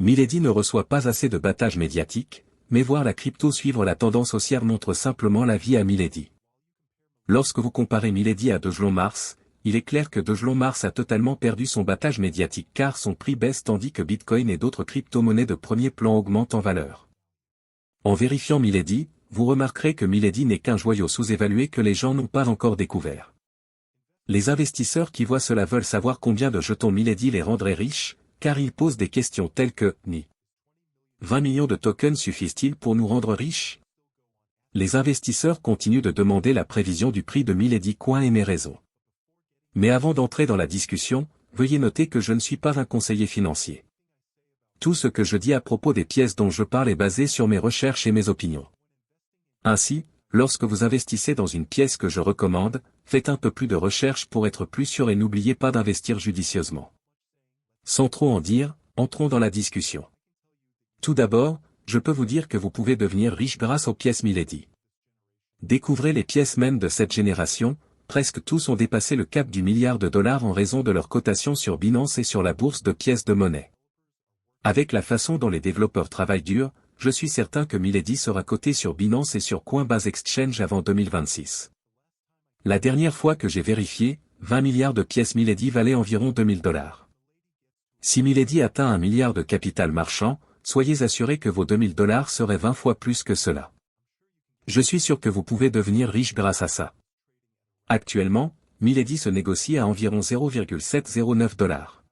Milady ne reçoit pas assez de battage médiatique, mais voir la crypto suivre la tendance haussière montre simplement la vie à Milady. Lorsque vous comparez Milady à Dogelon Mars, il est clair que Dogelon Mars a totalement perdu son battage médiatique car son prix baisse tandis que Bitcoin et d'autres crypto-monnaies de premier plan augmentent en valeur. En vérifiant Milady, vous remarquerez que Milady n'est qu'un joyau sous-évalué que les gens n'ont pas encore découvert. Les investisseurs qui voient cela veulent savoir combien de jetons Milady les rendrait riches, car ils posent des questions telles que « Ni 20 millions de tokens suffisent-ils pour nous rendre riches ?» Les investisseurs continuent de demander la prévision du prix de Milady Coin et mes raisons. Mais avant d'entrer dans la discussion, veuillez noter que je ne suis pas un conseiller financier. Tout ce que je dis à propos des pièces dont je parle est basé sur mes recherches et mes opinions. Ainsi, lorsque vous investissez dans une pièce que je recommande, faites un peu plus de recherche pour être plus sûr et n'oubliez pas d'investir judicieusement. Sans trop en dire, entrons dans la discussion. Tout d'abord, je peux vous dire que vous pouvez devenir riche grâce aux pièces Milady. Découvrez les pièces même de cette génération, presque tous ont dépassé le cap du milliard de dollars en raison de leur cotation sur Binance et sur la bourse de pièces de monnaie. Avec la façon dont les développeurs travaillent dur, je suis certain que Milady sera coté sur Binance et sur Coinbase Exchange avant 2026. La dernière fois que j'ai vérifié, 20 milliards de pièces Milady valaient environ 2000 dollars. Si Milady atteint 1 milliard de capital marchand, soyez assurés que vos 2000 dollars seraient 20 fois plus que cela. Je suis sûr que vous pouvez devenir riche grâce à ça. Actuellement, Milady se négocie à environ 0,709 dollars.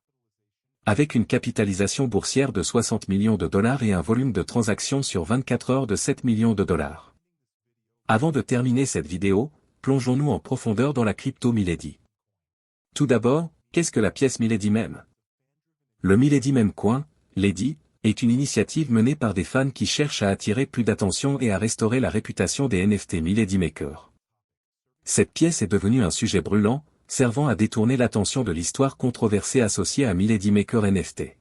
Avec une capitalisation boursière de 60 millions de dollars et un volume de transactions sur 24 heures de 7 millions de dollars. Avant de terminer cette vidéo, plongeons-nous en profondeur dans la crypto Milady. Tout d'abord, qu'est-ce que la pièce Milady Meme? Le Milady Meme Coin, Lady, est une initiative menée par des fans qui cherchent à attirer plus d'attention et à restaurer la réputation des NFT Milady Maker. Cette pièce est devenue un sujet brûlant, servant à détourner l'attention de l'histoire controversée associée à Milady Maker NFT.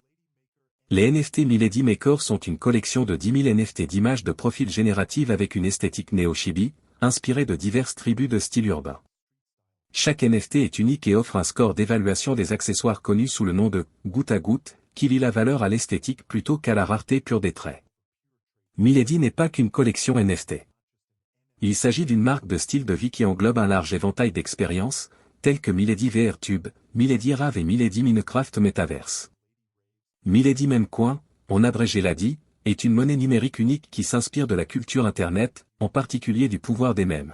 Les NFT Milady Maker sont une collection de 10 000 NFT d'images de profil générative avec une esthétique néo-chibi, inspirée de diverses tribus de style urbain. Chaque NFT est unique et offre un score d'évaluation des accessoires connus sous le nom de « goutte à goutte », qui lie la valeur à l'esthétique plutôt qu'à la rareté pure des traits. Milady n'est pas qu'une collection NFT. Il s'agit d'une marque de style de vie qui englobe un large éventail d'expériences, telles que Milady VR Tube, Milady Rave et Milady Minecraft Metaverse. Milady Meme Coin, en abrégé Lady, est une monnaie numérique unique qui s'inspire de la culture Internet, en particulier du pouvoir des mèmes.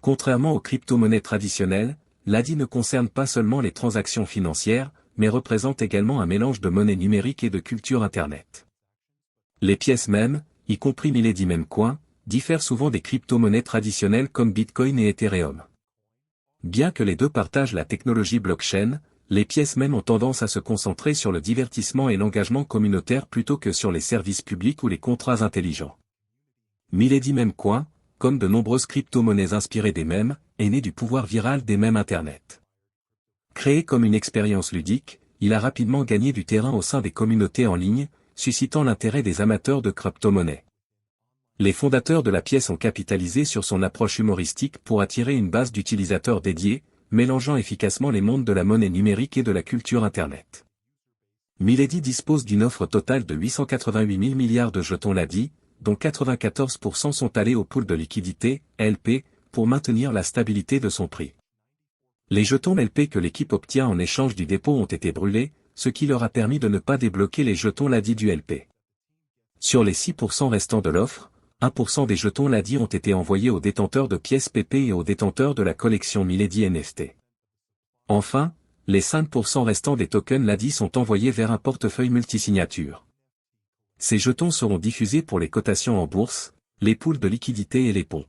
Contrairement aux crypto-monnaies traditionnelles, Lady ne concerne pas seulement les transactions financières, mais représente également un mélange de monnaie numérique et de culture Internet. Les pièces mèmes, y compris Milady Meme Coin, diffèrent souvent des crypto-monnaies traditionnelles comme Bitcoin et Ethereum. Bien que les deux partagent la technologie blockchain, les pièces mèmes ont tendance à se concentrer sur le divertissement et l'engagement communautaire plutôt que sur les services publics ou les contrats intelligents. Milady Meme Coin, comme de nombreuses crypto-monnaies inspirées des mèmes, est né du pouvoir viral des mèmes Internet. Créé comme une expérience ludique, il a rapidement gagné du terrain au sein des communautés en ligne, suscitant l'intérêt des amateurs de crypto-monnaies. Les fondateurs de la pièce ont capitalisé sur son approche humoristique pour attirer une base d'utilisateurs dédiés, mélangeant efficacement les mondes de la monnaie numérique et de la culture Internet. Milady dispose d'une offre totale de 888 000 milliards de jetons Lady, dont 94% sont allés au pool de liquidité, LP, pour maintenir la stabilité de son prix. Les jetons LP que l'équipe obtient en échange du dépôt ont été brûlés, ce qui leur a permis de ne pas débloquer les jetons Lady du LP. Sur les 6% restants de l'offre, 1% des jetons Lady ont été envoyés aux détenteurs de pièces PP et aux détenteurs de la collection Milady NFT. Enfin, les 5% restants des tokens Lady sont envoyés vers un portefeuille multisignature. Ces jetons seront diffusés pour les cotations en bourse, les pools de liquidité et les ponts.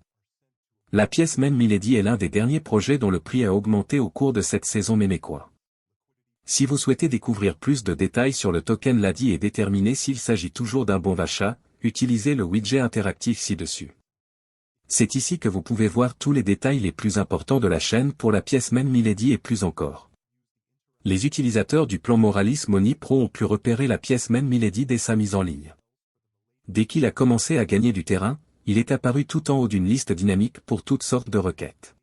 La pièce Meme Milady est l'un des derniers projets dont le prix a augmenté au cours de cette saison mémécois. Si vous souhaitez découvrir plus de détails sur le token Lady et déterminer s'il s'agit toujours d'un bon achat, utilisez le widget interactif ci-dessus. C'est ici que vous pouvez voir tous les détails les plus importants de la chaîne pour la pièce Meme Milady et plus encore. Les utilisateurs du plan Moralis Money Pro ont pu repérer la pièce Meme Milady dès sa mise en ligne. Dès qu'il a commencé à gagner du terrain, il est apparu tout en haut d'une liste dynamique pour toutes sortes de requêtes.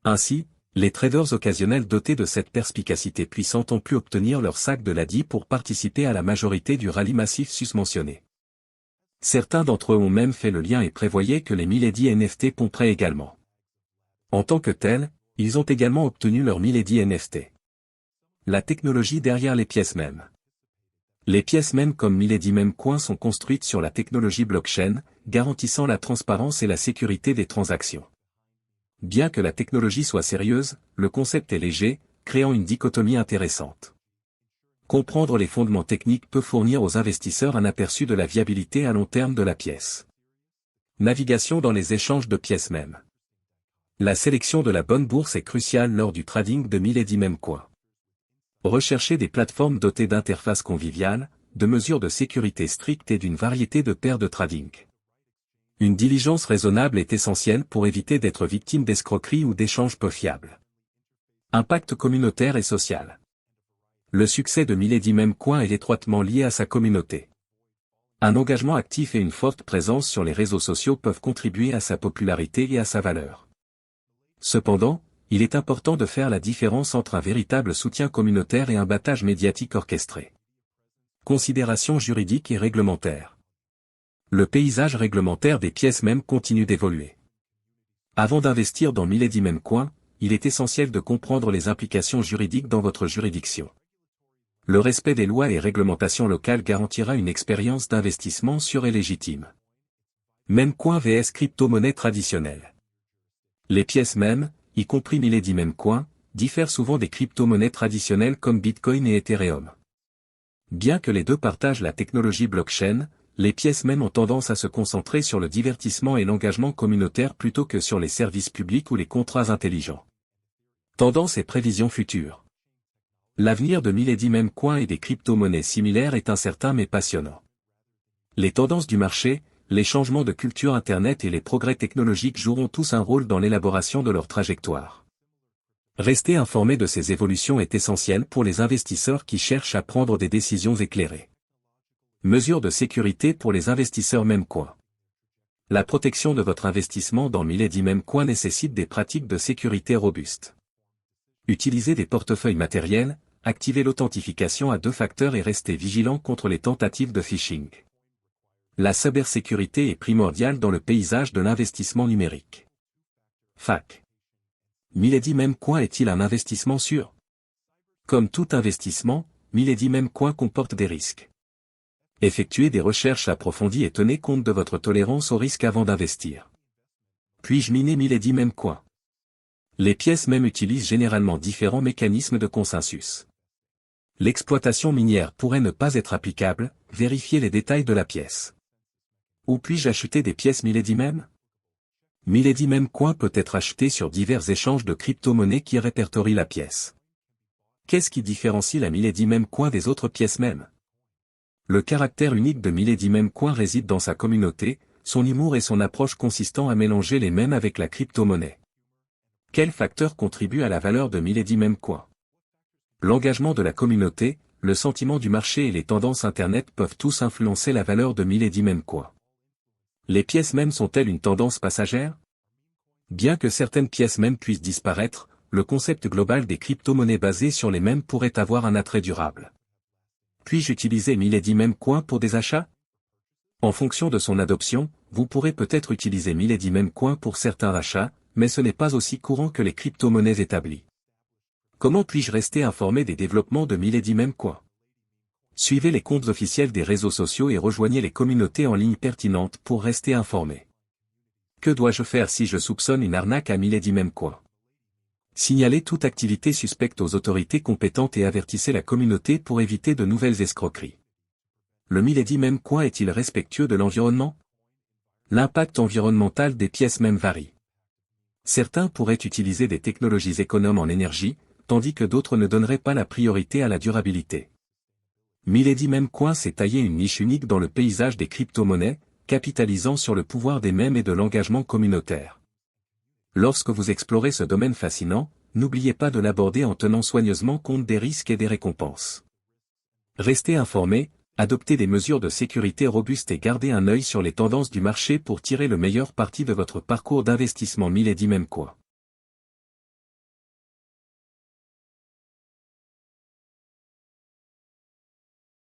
Ainsi, Les traders occasionnels dotés de cette perspicacité puissante ont pu obtenir leur sac de l'ADI pour participer à la majorité du rallye massif susmentionné. Certains d'entre eux ont même fait le lien et prévoyaient que les Milady NFT pomperaient également. En tant que tels, ils ont également obtenu leur Milady NFT. La technologie derrière les pièces mêmes. Les pièces mêmes comme Milady Memecoin sont construites sur la technologie blockchain, garantissant la transparence et la sécurité des transactions. Bien que la technologie soit sérieuse, le concept est léger, créant une dichotomie intéressante. Comprendre les fondements techniques peut fournir aux investisseurs un aperçu de la viabilité à long terme de la pièce. Navigation dans les échanges de pièces mêmes. La sélection de la bonne bourse est cruciale lors du trading de Milady Memecoin. Recherchez des plateformes dotées d'interfaces conviviales, de mesures de sécurité strictes et d'une variété de paires de trading. Une diligence raisonnable est essentielle pour éviter d'être victime d'escroqueries ou d'échanges peu fiables. Impact communautaire et social. Le succès de Milady Memecoin est étroitement lié à sa communauté. Un engagement actif et une forte présence sur les réseaux sociaux peuvent contribuer à sa popularité et à sa valeur. Cependant, il est important de faire la différence entre un véritable soutien communautaire et un battage médiatique orchestré. Considérations juridiques et réglementaires. Le paysage réglementaire des pièces mêmes continue d'évoluer. Avant d'investir dans Milady Memecoin, il est essentiel de comprendre les implications juridiques dans votre juridiction. Le respect des lois et réglementations locales garantira une expérience d'investissement sûre et légitime. Memecoin vs crypto-monnaie traditionnelle. Les pièces mêmes, y compris Milady Memecoin, diffèrent souvent des crypto-monnaies traditionnelles comme Bitcoin et Ethereum. Bien que les deux partagent la technologie blockchain, les pièces mêmes ont tendance à se concentrer sur le divertissement et l'engagement communautaire plutôt que sur les services publics ou les contrats intelligents. Tendances et prévisions futures. L'avenir de Milady Memecoin et des crypto-monnaies similaires est incertain mais passionnant. Les tendances du marché, les changements de culture Internet et les progrès technologiques joueront tous un rôle dans l'élaboration de leur trajectoire. Rester informé de ces évolutions est essentiel pour les investisseurs qui cherchent à prendre des décisions éclairées. Mesures de sécurité pour les investisseurs Memecoin. La protection de votre investissement dans Milady Memecoin nécessite des pratiques de sécurité robustes. Utilisez des portefeuilles matériels, activez l'authentification à 2 facteurs et restez vigilant contre les tentatives de phishing. La cybersécurité est primordiale dans le paysage de l'investissement numérique. FAQ. Milady Memecoin est-il un investissement sûr? Comme tout investissement, Milady Memecoin comporte des risques. Effectuez des recherches approfondies et tenez compte de votre tolérance au risque avant d'investir. Puis-je miner Milady Memecoin? Les pièces mêmes utilisent généralement différents mécanismes de consensus. L'exploitation minière pourrait ne pas être applicable, vérifiez les détails de la pièce. Où puis-je acheter des pièces Milady Mem? Milady Memecoin peut être acheté sur divers échanges de crypto-monnaies qui répertorient la pièce. Qu'est-ce qui différencie la Milady Memecoin des autres pièces mêmes? Le caractère unique de Milady Memecoin réside dans sa communauté, son humour et son approche consistant à mélanger les mèmes avec la crypto-monnaie. Quels facteurs contribuent à la valeur de Milady Memecoin? L'engagement de la communauté, le sentiment du marché et les tendances Internet peuvent tous influencer la valeur de Milady Memecoin. Les pièces mêmes sont-elles une tendance passagère? Bien que certaines pièces mêmes puissent disparaître, le concept global des crypto-monnaies basées sur les mêmes pourrait avoir un attrait durable. Puis-je utiliser Milady Memecoin pour des achats? En fonction de son adoption, vous pourrez peut-être utiliser Milady Memecoin pour certains achats, mais ce n'est pas aussi courant que les crypto-monnaies établies. Comment puis-je rester informé des développements de Milady Memecoin? Suivez les comptes officiels des réseaux sociaux et rejoignez les communautés en ligne pertinentes pour rester informé. Que dois-je faire si je soupçonne une arnaque à Milady Memecoin? Signalez toute activité suspecte aux autorités compétentes et avertissez la communauté pour éviter de nouvelles escroqueries. Le Milady Memecoin est-il respectueux de l'environnement? L'impact environnemental des pièces mêmes varie. Certains pourraient utiliser des technologies économes en énergie, tandis que d'autres ne donneraient pas la priorité à la durabilité. Milady Memecoin s'est taillé une niche unique dans le paysage des crypto-monnaies, capitalisant sur le pouvoir des mèmes et de l'engagement communautaire. Lorsque vous explorez ce domaine fascinant, n'oubliez pas de l'aborder en tenant soigneusement compte des risques et des récompenses. Restez informé, adoptez des mesures de sécurité robustes et gardez un œil sur les tendances du marché pour tirer le meilleur parti de votre parcours d'investissement Milady Memecoin.